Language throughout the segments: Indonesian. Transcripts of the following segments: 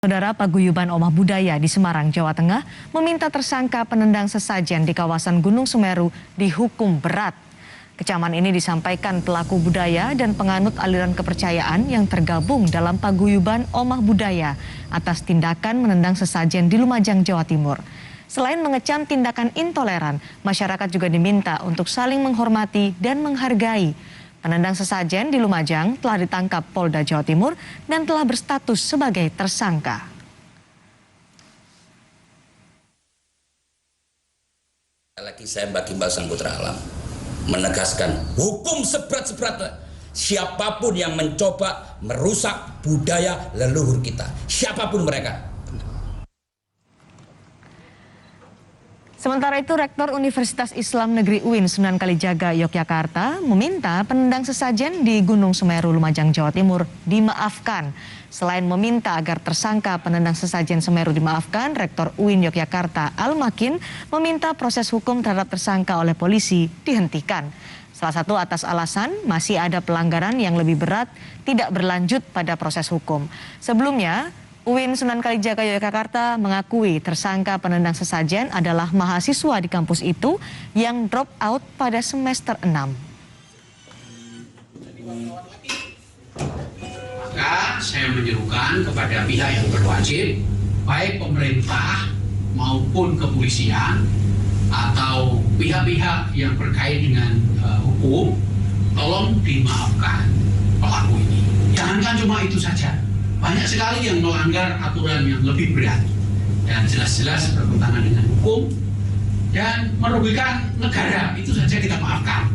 Saudara Paguyuban Omah Budaya di Semarang, Jawa Tengah meminta tersangka penendang sesajen di kawasan Gunung Semeru dihukum berat. Kecaman ini disampaikan pelaku budaya dan penganut aliran kepercayaan yang tergabung dalam Paguyuban Omah Budaya atas tindakan menendang sesajen di Lumajang, Jawa Timur. Selain mengecam tindakan intoleran, masyarakat juga diminta untuk saling menghormati dan menghargai. Penendang sesajen di Lumajang telah ditangkap Polda Jawa Timur dan telah berstatus sebagai tersangka. Lagi saya bagi Mbak Sang Putra Alam menegaskan hukum seberat-seberatnya siapapun yang mencoba merusak budaya leluhur kita, siapapun mereka. Sementara itu, Rektor Universitas Islam Negeri UIN Sunan Kalijaga, Yogyakarta meminta penendang sesajen di Gunung Semeru, Lumajang, Jawa Timur dimaafkan. Selain meminta agar tersangka penendang sesajen Semeru dimaafkan, Rektor UIN Yogyakarta Al-Makin meminta proses hukum terhadap tersangka oleh polisi dihentikan. Salah satu atas alasan masih ada pelanggaran yang lebih berat tidak berlanjut pada proses hukum. Sebelumnya, UIN Sunan Kalijaga Yogyakarta mengakui tersangka penendang sesajen adalah mahasiswa di kampus itu yang drop out pada semester 6. Maka saya menyerukan kepada pihak yang berwajib, baik pemerintah maupun kepolisian atau pihak-pihak yang berkait dengan hukum, tolong dimaafkan pelaku ini. Jangankan cuma itu saja. Banyak sekali yang melanggar aturan yang lebih berat dan jelas-jelas bertentangan dengan hukum dan merugikan negara, itu saja kita maafkan.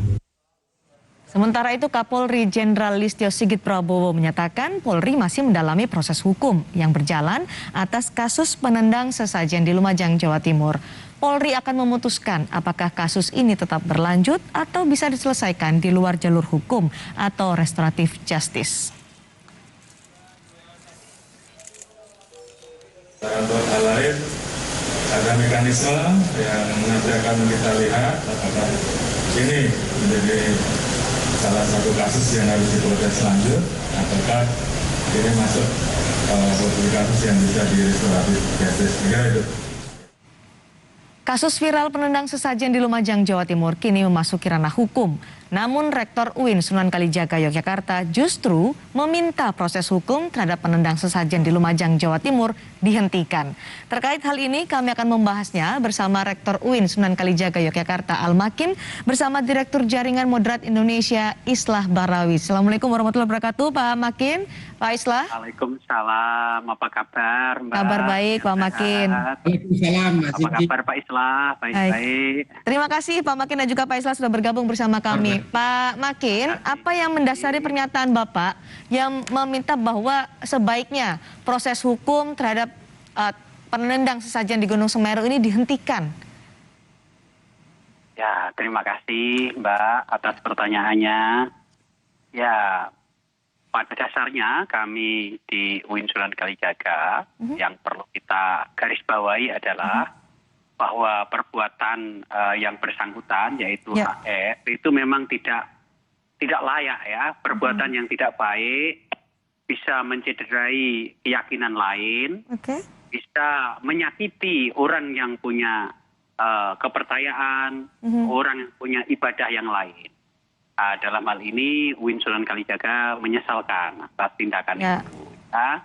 Sementara itu, Kapolri Jenderal Listio Sigit Prabowo menyatakan Polri masih mendalami proses hukum yang berjalan atas kasus penendang sesajen di Lumajang, Jawa Timur. Polri akan memutuskan apakah kasus ini tetap berlanjut atau bisa diselesaikan di luar jalur hukum atau restoratif justice. Untuk hal lain, ada mekanisme yang nanti akan kita lihat apakah ini menjadi salah satu kasus yang harus diproses lanjut ataukah ini masuk kasus yang bisa di restoratif justice. Itu. Kasus viral penendang sesajen di Lumajang, Jawa Timur kini memasuki ranah hukum. Namun Rektor UIN Sunan Kalijaga Yogyakarta justru meminta proses hukum terhadap penendang sesajen di Lumajang, Jawa Timur dihentikan. Terkait hal ini kami akan membahasnya bersama Rektor UIN Sunan Kalijaga Yogyakarta Al-Makin bersama Direktur Jaringan Moderat Indonesia Islah Barawi. Assalamualaikum warahmatullahi wabarakatuh Pak Makin. Pak Islah. Waalaikumsalam, apa kabar Mbak? Kabar baik Pak Makin. Waalaikumsalam, Apa kabar Pak Islah? Baik-baik. Terima kasih Pak Makin dan juga Pak Islah sudah bergabung bersama kami. Pak Makin, apa yang mendasari pernyataan Bapak yang meminta bahwa sebaiknya proses hukum terhadap penendang sesajen di Gunung Semeru ini dihentikan? Ya, terima kasih Mbak atas pertanyaannya. Ya, pada dasarnya kami di UIN Sunan Kalijaga yang perlu kita garis bawahi adalah bahwa perbuatan yang bersangkutan yaitu HR itu memang tidak layak ya, perbuatan yang tidak baik, bisa mencederai keyakinan lain, bisa menyakiti orang yang punya kepercayaan, orang yang punya ibadah yang lain. Dalam hal ini UIN Sunan Kalijaga menyesalkan atas tindakan itu. Ya.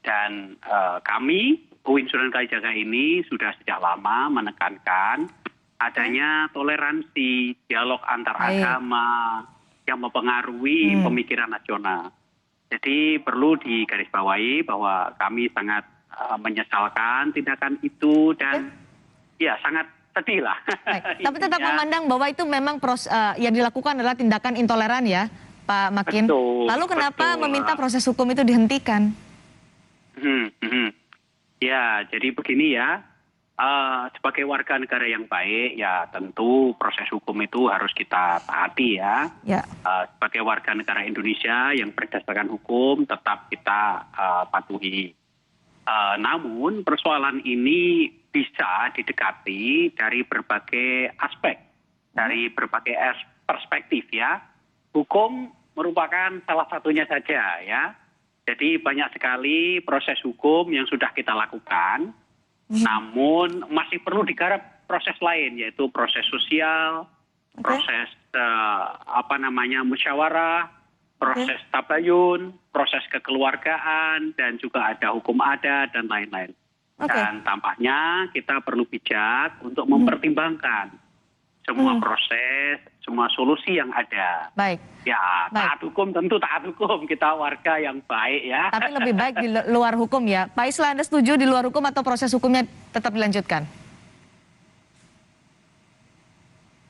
Dan kami UIN Sunan Kalijaga ini sudah sejak lama menekankan adanya toleransi, dialog antar agama yang mempengaruhi pemikiran nasional. Jadi perlu digarisbawahi bahwa kami sangat menyesalkan tindakan itu dan ya sangat sedih lah. Tapi tetap memandang bahwa itu memang yang dilakukan adalah tindakan intoleran ya Pak Makin. Betul, lalu kenapa betul. meminta proses hukum itu dihentikan? Ya, jadi begini ya, sebagai warga negara yang baik, ya tentu proses hukum itu harus kita taati ya. Sebagai warga negara Indonesia yang berdasarkan hukum, tetap kita patuhi. Namun persoalan ini bisa didekati dari berbagai aspek, dari berbagai perspektif ya. Hukum merupakan salah satunya saja ya. Jadi banyak sekali proses hukum yang sudah kita lakukan, namun masih perlu digarap proses lain, yaitu proses sosial, proses musyawarah, proses tabayun, proses kekeluargaan, dan juga ada hukum adat dan lain-lain. Dan tampaknya kita perlu bijak untuk mempertimbangkan semua proses, semua solusi yang ada. Baik. Ya, taat hukum tentu taat hukum, kita warga yang baik ya. Tapi lebih baik di luar hukum ya. Pak Islah, Anda setuju di luar hukum atau proses hukumnya tetap dilanjutkan?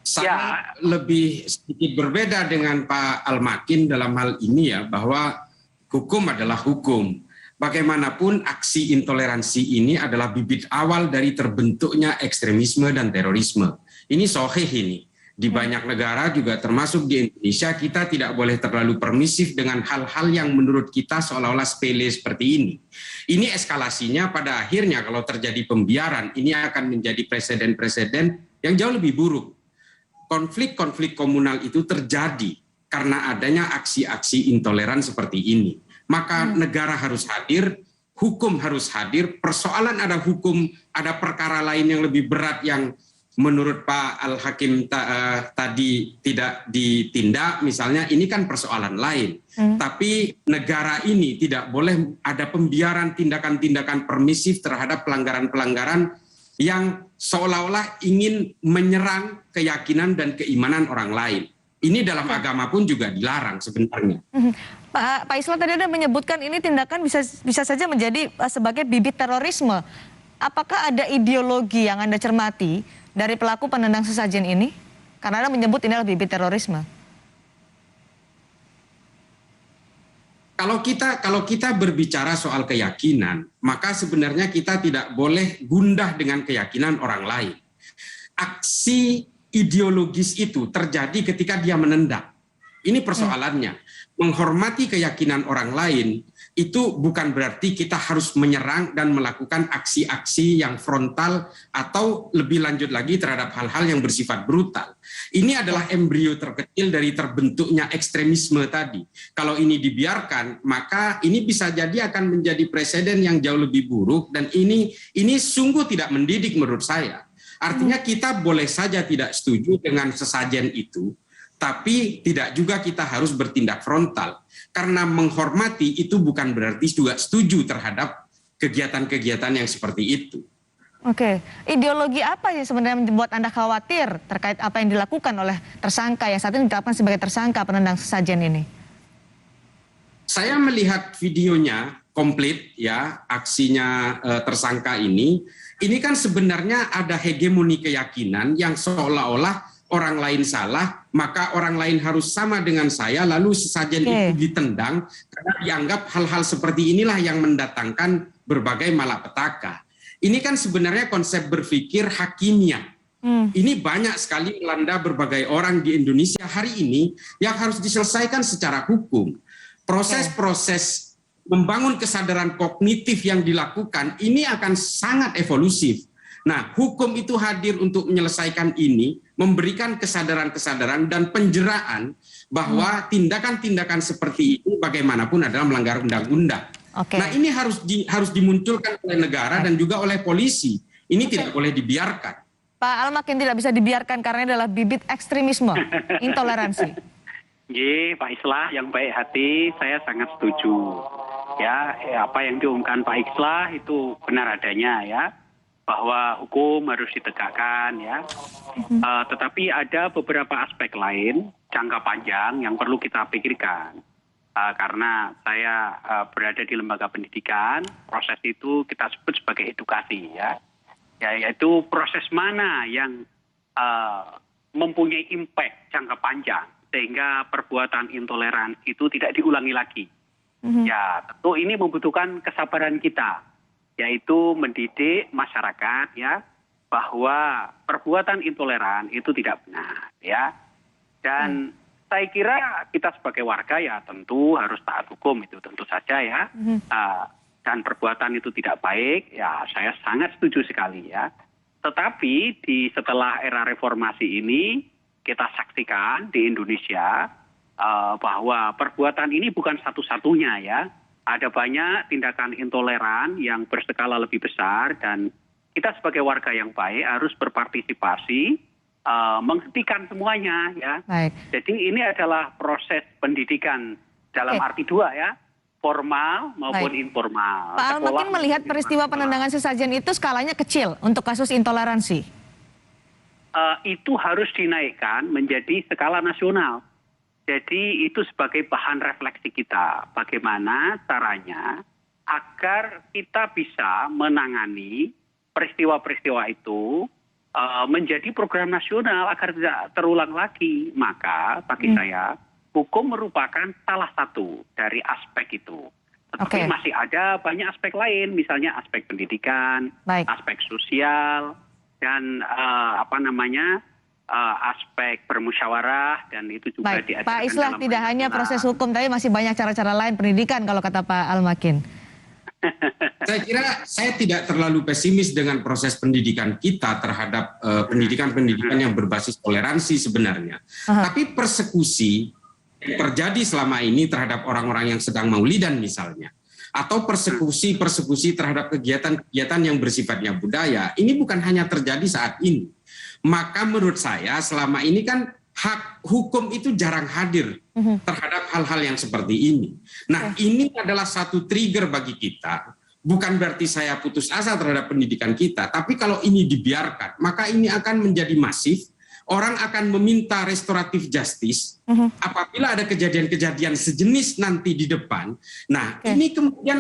Saya lebih sedikit berbeda dengan Pak Al-Makin dalam hal ini ya, bahwa hukum adalah hukum. Bagaimanapun aksi intoleransi ini adalah bibit awal dari terbentuknya ekstremisme dan terorisme. Ini sahih ini. Di banyak negara juga termasuk di Indonesia, kita tidak boleh terlalu permisif dengan hal-hal yang menurut kita seolah-olah sepele seperti ini. Ini eskalasinya pada akhirnya kalau terjadi pembiaran, ini akan menjadi presiden-presiden yang jauh lebih buruk. Konflik-konflik komunal itu terjadi karena adanya aksi-aksi intoleran seperti ini. Maka negara harus hadir, hukum harus hadir, persoalan ada hukum, ada perkara lain yang lebih berat yang menurut Pak Al-Hakim tadi tidak ditindak, misalnya ini kan persoalan lain. Tapi negara ini tidak boleh ada pembiaran tindakan-tindakan permisif terhadap pelanggaran-pelanggaran yang seolah-olah ingin menyerang keyakinan dan keimanan orang lain. Ini dalam agama pun juga dilarang sebenarnya. Pak Islah, tadi Anda menyebutkan ini tindakan bisa saja menjadi sebagai bibit terorisme. Apakah ada ideologi yang Anda cermati dari pelaku penendang sesajen ini? Karena Anda menyebut ini adalah bibit terorisme. Kalau kita berbicara soal keyakinan, maka sebenarnya kita tidak boleh gundah dengan keyakinan orang lain. Aksi ideologis itu terjadi ketika dia menendang. Ini persoalannya. Menghormati keyakinan orang lain itu bukan berarti kita harus menyerang dan melakukan aksi-aksi yang frontal atau lebih lanjut lagi terhadap hal-hal yang bersifat brutal. Ini adalah embrio terkecil dari terbentuknya ekstremisme tadi. Kalau ini dibiarkan, maka ini bisa jadi akan menjadi presiden yang jauh lebih buruk, dan ini sungguh tidak mendidik menurut saya. Artinya kita boleh saja tidak setuju dengan sesajen itu, tapi tidak juga kita harus bertindak frontal. Karena menghormati itu bukan berarti juga setuju terhadap kegiatan-kegiatan yang seperti itu. Oke, ideologi apa yang sebenarnya membuat Anda khawatir terkait apa yang dilakukan oleh tersangka yang saat ini ditetapkan sebagai tersangka penendang sesajen ini? Saya melihat videonya komplit ya, aksinya tersangka ini kan sebenarnya ada hegemoni keyakinan yang seolah-olah orang lain salah, maka orang lain harus sama dengan saya, lalu sesajen itu ditendang, karena dianggap hal-hal seperti inilah yang mendatangkan berbagai malapetaka. Ini kan sebenarnya konsep berpikir hakimiyah. Ini banyak sekali melanda berbagai orang di Indonesia hari ini yang harus diselesaikan secara hukum. Proses-proses membangun kesadaran kognitif yang dilakukan ini akan sangat evolusif. Nah, hukum itu hadir untuk menyelesaikan ini, memberikan kesadaran-kesadaran dan penjeraan bahwa tindakan-tindakan seperti ini bagaimanapun adalah melanggar undang-undang. Nah, ini harus dimunculkan oleh negara dan juga oleh polisi. Ini tidak boleh dibiarkan. Pak Al-Makin, tidak bisa dibiarkan karena adalah bibit ekstremisme, intoleransi. Pak Islah yang baik hati, saya sangat setuju. Ya, apa yang diumumkan Pak Islah itu benar adanya ya, bahwa hukum harus ditegakkan ya. Tetapi ada beberapa aspek lain jangka panjang yang perlu kita pikirkan. Karena saya berada di lembaga pendidikan, proses itu kita sebut sebagai edukasi ya. Yaitu proses mana yang mempunyai impact jangka panjang sehingga perbuatan intoleransi itu tidak diulangi lagi. Ya, tentu ini membutuhkan kesabaran kita, yaitu mendidik masyarakat ya bahwa perbuatan intoleran itu tidak benar ya. Dan saya kira kita sebagai warga ya tentu harus taat hukum, itu tentu saja ya. Dan perbuatan itu tidak baik ya, saya sangat setuju sekali ya. Tetapi setelah era reformasi ini kita saksikan di Indonesia bahwa perbuatan ini bukan satu-satunya ya. ada banyak tindakan intoleran yang berskala lebih besar dan kita sebagai warga yang baik harus berpartisipasi, menghentikan semuanya ya. Baik. Jadi ini adalah proses pendidikan dalam arti dua ya, formal maupun informal. Pak Al-Makin melihat peristiwa penendangan sesajen itu skalanya kecil untuk kasus intoleransi. Itu harus dinaikkan menjadi skala nasional. Jadi itu sebagai bahan refleksi kita. Bagaimana caranya agar kita bisa menangani peristiwa-peristiwa itu menjadi program nasional agar tidak terulang lagi. Maka bagi saya hukum merupakan salah satu dari aspek itu. Tetapi masih ada banyak aspek lain, misalnya aspek pendidikan, aspek sosial, dan aspek bermusyawarah, dan itu juga diajarkan. Pak Islah, tidak hanya proses hukum, tapi masih banyak cara-cara lain pendidikan kalau kata Pak Al-Makin. Saya kira saya tidak terlalu pesimis dengan proses pendidikan kita terhadap pendidikan-pendidikan yang berbasis toleransi sebenarnya. Tapi persekusi yang terjadi selama ini terhadap orang-orang yang sedang maulidan misalnya, atau persekusi terhadap kegiatan-kegiatan yang bersifatnya budaya, ini bukan hanya terjadi saat ini. Maka menurut saya selama ini kan hak hukum itu jarang hadir terhadap hal-hal yang seperti ini. Nah, ini adalah satu trigger bagi kita. Bukan berarti saya putus asa terhadap pendidikan kita, tapi kalau ini dibiarkan, maka ini akan menjadi masif. Orang akan meminta restoratif justice apabila ada kejadian-kejadian sejenis nanti di depan. Nah, ini kemudian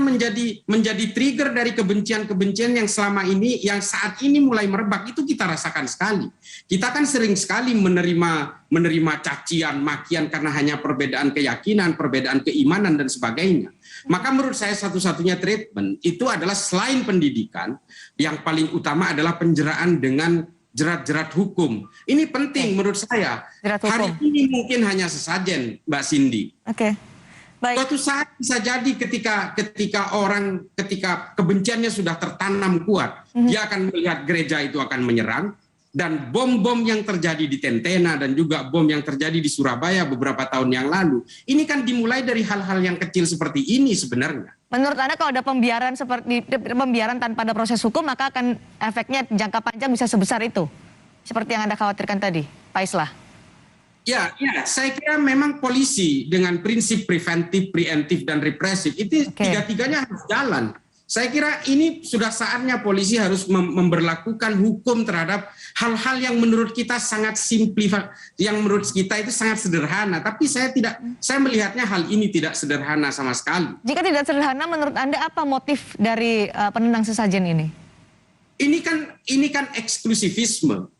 menjadi trigger dari kebencian-kebencian yang selama ini, yang saat ini mulai merebak, itu kita rasakan sekali. Kita kan sering sekali menerima cacian, makian karena hanya perbedaan keyakinan, perbedaan keimanan dan sebagainya. Maka menurut saya satu-satunya treatment itu adalah selain pendidikan, yang paling utama adalah penjeraan dengan jerat-jerat hukum. Ini penting menurut saya. Hari ini mungkin hanya sesajen, Mbak Cindy. Baik. Suatu saat bisa jadi ketika kebenciannya sudah tertanam kuat, dia akan melihat gereja itu akan menyerang, dan bom-bom yang terjadi di Tentena dan juga bom yang terjadi di Surabaya beberapa tahun yang lalu, ini kan dimulai dari hal-hal yang kecil seperti ini sebenarnya. Menurut Anda kalau ada pembiaran tanpa ada proses hukum, maka akan efeknya jangka panjang bisa sebesar itu? Seperti yang Anda khawatirkan tadi, Pak Islah. Ya, saya kira memang polisi dengan prinsip preventif, preemptif, dan represif, itu tiga-tiganya harus jalan. Saya kira ini sudah saatnya polisi harus memberlakukan hukum terhadap hal-hal yang menurut kita sangat yang menurut kita itu sangat sederhana. Tapi saya melihatnya hal ini tidak sederhana sama sekali. Jika tidak sederhana, menurut Anda apa motif dari penendang sesajen ini? Ini kan eksklusivisme.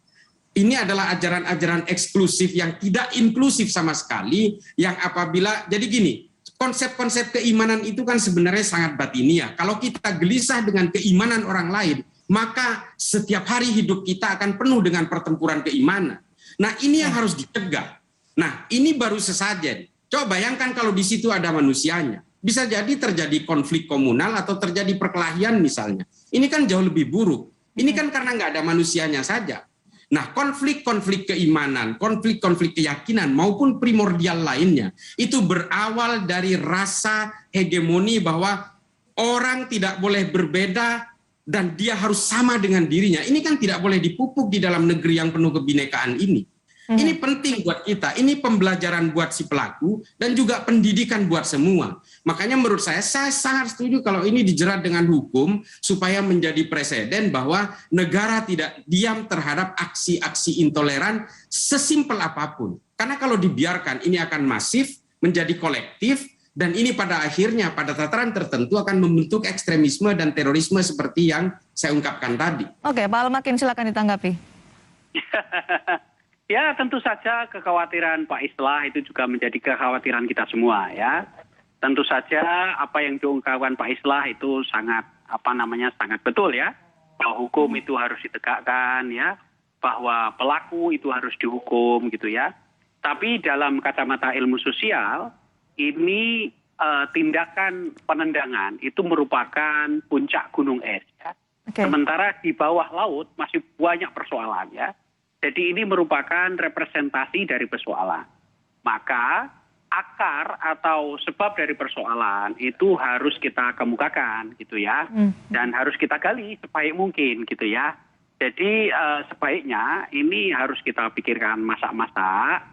Ini adalah ajaran-ajaran eksklusif yang tidak inklusif sama sekali. Yang apabila jadi gini. Konsep-konsep keimanan itu kan sebenarnya sangat batiniah. Kalau kita gelisah dengan keimanan orang lain, maka setiap hari hidup kita akan penuh dengan pertempuran keimanan. Nah, ini yang harus dicegah. Nah, ini baru sesajen. Coba bayangkan kalau di situ ada manusianya. Bisa jadi terjadi konflik komunal atau terjadi perkelahian misalnya. Ini kan jauh lebih buruk. Ini kan karena nggak ada manusianya saja. Nah, konflik-konflik keimanan, konflik-konflik keyakinan maupun primordial lainnya itu berawal dari rasa hegemoni bahwa orang tidak boleh berbeda dan dia harus sama dengan dirinya. Ini kan tidak boleh dipupuk di dalam negeri yang penuh kebinekaan ini. Ini penting buat kita, ini pembelajaran buat si pelaku dan juga pendidikan buat semua. Makanya menurut saya sangat setuju kalau ini dijerat dengan hukum supaya menjadi presiden bahwa negara tidak diam terhadap aksi-aksi intoleran sesimpel apapun. Karena kalau dibiarkan ini akan masif, menjadi kolektif, dan ini pada akhirnya pada tataran tertentu akan membentuk ekstremisme dan terorisme seperti yang saya ungkapkan tadi. Oke, Pak Al-Makin silakan ditanggapi. Ya, tentu saja kekhawatiran Pak Islah itu juga menjadi kekhawatiran kita semua ya. Tentu saja apa yang diungkapkan Pak Islah itu sangat sangat betul ya. Bahwa hukum itu harus ditegakkan ya, bahwa pelaku itu harus dihukum gitu ya. Tapi dalam kacamata ilmu sosial ini tindakan penendangan itu merupakan puncak gunung es ya. Sementara di bawah laut masih banyak persoalan ya. Jadi ini merupakan representasi dari persoalan. Maka akar atau sebab dari persoalan itu harus kita kemukakan gitu ya, dan harus kita gali sebaik mungkin gitu ya. Jadi sebaiknya ini harus kita pikirkan masak-masak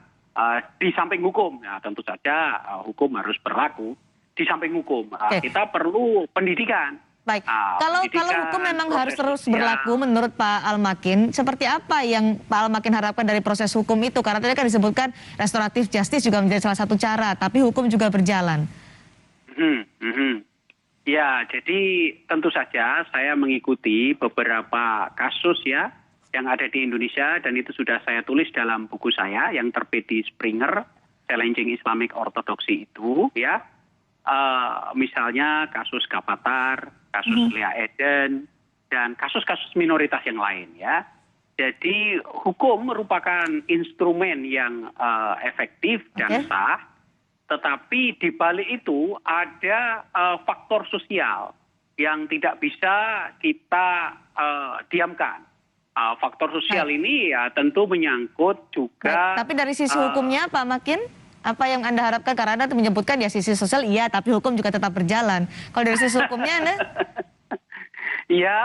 di samping hukum. Ya, tentu saja hukum harus berlaku di samping hukum. Kita perlu pendidikan. Baik, kalau hukum memang harus terus berlaku menurut Pak Al-Makin, seperti apa yang Pak Al-Makin harapkan dari proses hukum itu? Karena tadi kan disebutkan restoratif justice juga menjadi salah satu cara, tapi hukum juga berjalan. Ya, jadi tentu saja saya mengikuti beberapa kasus ya yang ada di Indonesia, dan itu sudah saya tulis dalam buku saya yang terbit di Springer, Challenging Islamic Orthodoxy itu ya. Misalnya kasus Kapatar, kasus Lea Eden, dan kasus-kasus minoritas yang lain ya. Jadi hukum merupakan instrumen yang efektif dan sah, tetapi di balik itu ada faktor sosial yang tidak bisa kita diamkan. Faktor sosial ini ya tentu menyangkut juga. Tapi dari sisi hukumnya Pak Makin, apa yang Anda harapkan? Karena Anda menyebutkan ya sisi sosial iya, tapi hukum juga tetap berjalan. Kalau dari sisi hukumnya Anda? Ya,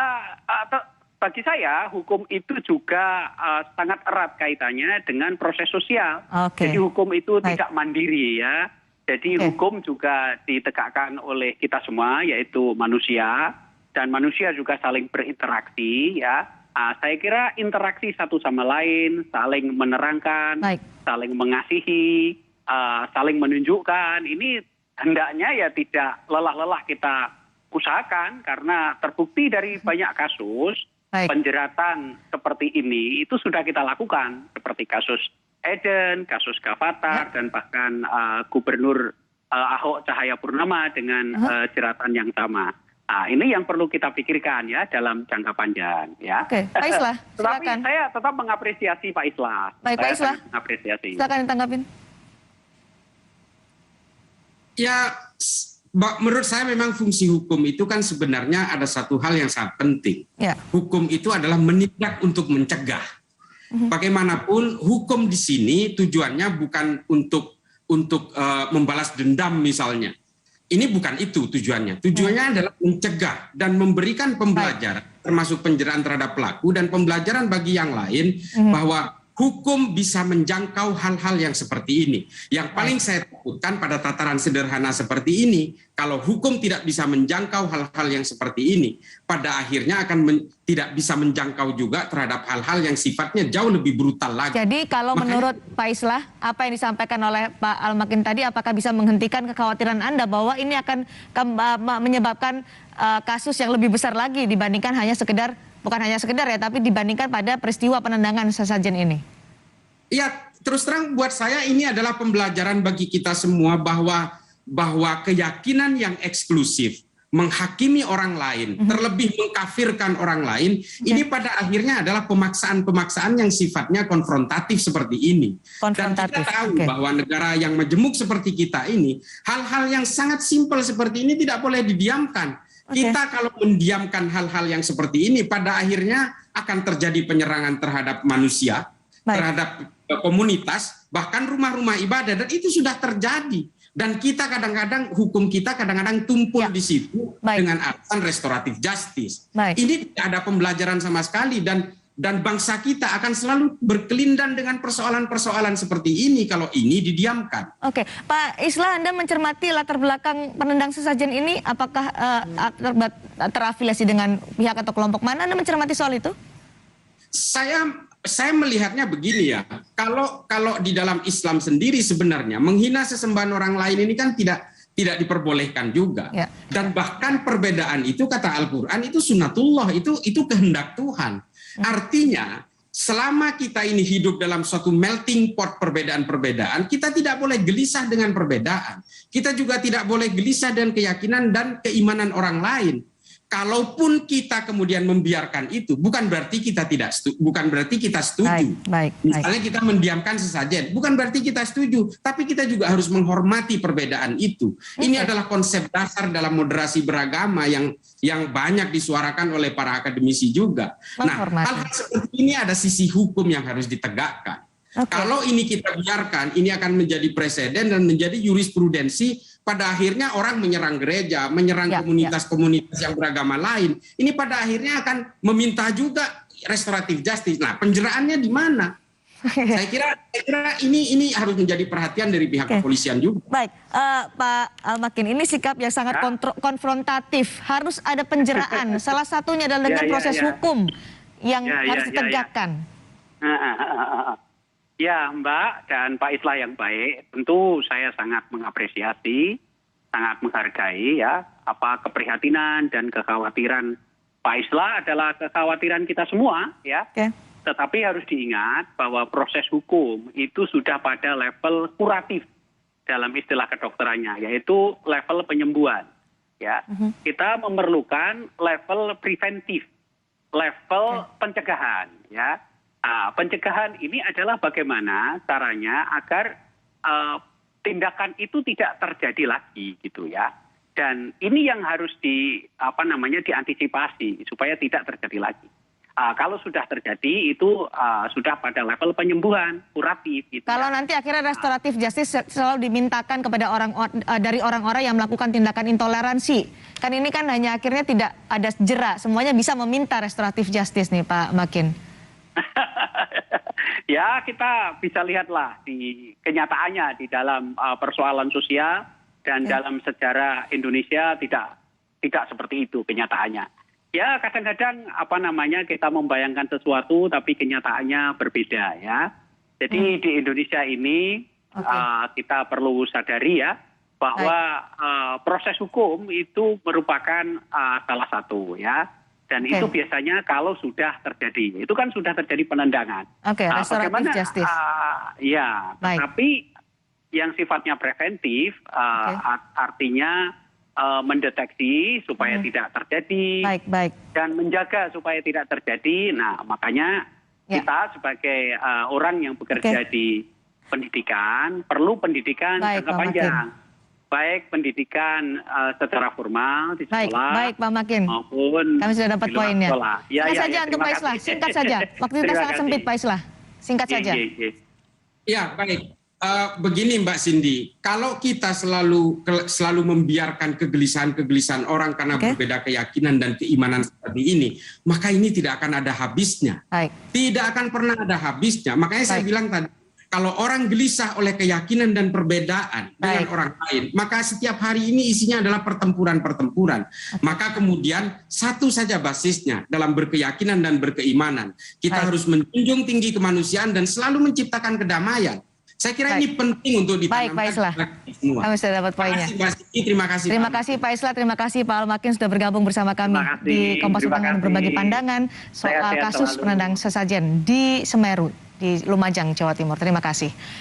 bagi saya hukum itu juga sangat erat kaitannya dengan proses sosial. Jadi hukum itu tidak mandiri ya. Jadi hukum juga ditegakkan oleh kita semua, yaitu manusia, dan manusia juga saling berinteraksi ya. Saya kira interaksi satu sama lain, saling menerangkan, saling mengasihi, saling menunjukkan, ini hendaknya ya tidak lelah-lelah kita usahakan, karena terbukti dari banyak kasus penjeratan seperti ini itu sudah kita lakukan, seperti kasus Eden, kasus Kapatar, dan bahkan Gubernur Ahok Cahayapurnama dengan jeratan yang sama. Ini yang perlu kita pikirkan ya dalam jangka panjang ya. Oke, Pak Islah, silakan. Tetapi saya tetap mengapresiasi Pak Islah. Baik, Pak Islah. Mengapresiasi. Silakan ditanggapin. Ya, menurut saya memang fungsi hukum itu kan sebenarnya ada satu hal yang sangat penting. Hukum itu adalah menindak untuk mencegah. Bagaimanapun hukum di sini tujuannya bukan untuk membalas dendam misalnya. Ini bukan itu tujuannya. Tujuannya adalah mencegah dan memberikan pembelajaran, termasuk penjeraan terhadap pelaku dan pembelajaran bagi yang lain bahwa hukum bisa menjangkau hal-hal yang seperti ini. Yang paling saya takutkan pada tataran sederhana seperti ini, kalau hukum tidak bisa menjangkau hal-hal yang seperti ini, pada akhirnya akan tidak bisa menjangkau juga terhadap hal-hal yang sifatnya jauh lebih brutal lagi. Jadi kalau menurut Pak Islah, apa yang disampaikan oleh Pak Al-Makin tadi, apakah bisa menghentikan kekhawatiran Anda bahwa ini akan menyebabkan kasus yang lebih besar lagi dibandingkan hanya sekedar, bukan hanya sekedar ya, tapi dibandingkan pada peristiwa penendangan sesajen ini? Ya, terus terang buat saya ini adalah pembelajaran bagi kita semua bahwa keyakinan yang eksklusif, menghakimi orang lain, terlebih mengkafirkan orang lain, ini pada akhirnya adalah pemaksaan-pemaksaan yang sifatnya konfrontatif seperti ini. Dan kita tahu bahwa negara yang majemuk seperti kita ini, hal-hal yang sangat simpel seperti ini tidak boleh didiamkan. Kita kalau mendiamkan hal-hal yang seperti ini, pada akhirnya akan terjadi penyerangan terhadap manusia, terhadap komunitas, bahkan rumah-rumah ibadah, dan itu sudah terjadi. Dan kita kadang-kadang, hukum kita kadang-kadang tumpul di situ dengan alasan restoratif justice. Ini tidak ada pembelajaran sama sekali, dan bangsa kita akan selalu berkelindan dengan persoalan-persoalan seperti ini kalau ini didiamkan. Oke, Pak Islah, Anda mencermati latar belakang penendang sesajen ini, apakah terafiliasi dengan pihak atau kelompok mana? Anda mencermati soal itu? Saya melihatnya begini ya, kalau di dalam Islam sendiri sebenarnya menghina sesembahan orang lain ini kan tidak diperbolehkan juga. Dan bahkan perbedaan itu kata Al-Quran itu sunnatullah, itu kehendak Tuhan. Artinya selama kita ini hidup dalam suatu melting pot perbedaan-perbedaan, kita tidak boleh gelisah dengan perbedaan. Kita juga tidak boleh gelisah dengan keyakinan dan keimanan orang lain. Kalaupun kita kemudian membiarkan itu, bukan berarti kita setuju. Misalnya kita mendiamkan sesajen, bukan berarti kita setuju, tapi kita juga harus menghormati perbedaan itu. Ini adalah konsep dasar dalam moderasi beragama yang banyak disuarakan oleh para akademisi juga. Nah, hal-hal seperti ini ada sisi hukum yang harus ditegakkan. Kalau ini kita biarkan, ini akan menjadi presiden dan menjadi jurisprudensi. Pada akhirnya orang menyerang gereja, menyerang komunitas-komunitas yang beragama lain. Ini pada akhirnya akan meminta juga restoratif justice. Nah, penjeraannya di mana? Saya kira ini harus menjadi perhatian dari pihak kepolisian juga. Baik, Pak Al-Makin, ini sikap yang sangat konfrontatif. Harus ada penjeraan. Salah satunya adalah dengan proses hukum yang harus ditegakkan. Ya, Mbak dan Pak Islah yang baik, tentu saya sangat mengapresiasi, sangat menghargai ya apa keprihatinan dan kekhawatiran Pak Islah adalah kekhawatiran kita semua ya. Tetapi harus diingat bahwa proses hukum itu sudah pada level kuratif dalam istilah kedokterannya, yaitu level penyembuhan. Ya, kita memerlukan level preventif, level pencegahan. Ya, pencegahan ini adalah bagaimana caranya agar tindakan itu tidak terjadi lagi, gitu ya. Dan ini yang harus diantisipasi supaya tidak terjadi lagi. Kalau sudah terjadi itu sudah pada level penyembuhan kuratif. Gitu kalau nanti akhirnya restoratif justice selalu dimintakan kepada dari orang-orang yang melakukan tindakan intoleransi, kan ini kan hanya akhirnya tidak ada jera, semuanya bisa meminta restoratif justice nih Pak Makin. Ya kita bisa lihatlah di kenyataannya di dalam persoalan sosial dan dalam sejarah Indonesia tidak seperti itu kenyataannya. Ya kadang-kadang kita membayangkan sesuatu tapi kenyataannya berbeda ya. Jadi di Indonesia ini kita perlu sadari ya bahwa proses hukum itu merupakan salah satu ya. Dan itu biasanya kalau sudah terjadi, itu kan sudah terjadi penendangan. Restoratif justice. Tapi yang sifatnya preventif artinya mendeteksi supaya tidak terjadi dan menjaga supaya tidak terjadi. Nah, makanya kita sebagai orang yang bekerja di pendidikan perlu pendidikan jangka panjang. Baik pendidikan secara formal di sekolah Pak Makin. Maupun kami sudah dapat poinnya. Singkat saja untuk Pak Islah, singkat saja. Waktu kita sangat sempit Pak Islah. Singkat saja. Ya, baik. Begini Mbak Cindy, kalau kita selalu membiarkan kegelisahan orang karena berbeda keyakinan dan keimanan seperti ini, maka ini tidak akan ada habisnya. Tidak akan pernah ada habisnya. Makanya saya bilang tadi, kalau orang gelisah oleh keyakinan dan perbedaan dengan orang lain, maka setiap hari ini isinya adalah pertempuran-pertempuran. Maka kemudian satu saja basisnya dalam berkeyakinan dan berkeimanan. Kita harus menjunjung tinggi kemanusiaan dan selalu menciptakan kedamaian. Saya kira ini penting untuk ditanamkan. Baik, Pak Islah. Semua. Kami sudah dapat poinnya. Terima kasih. Terima kasih Pak Islah, terima kasih Pak Al-Makin sudah bergabung bersama kami di Kompas Petang berbagi pandangan soal kasus penendang sesajen di Semeru, di Lumajang, Jawa Timur. Terima kasih.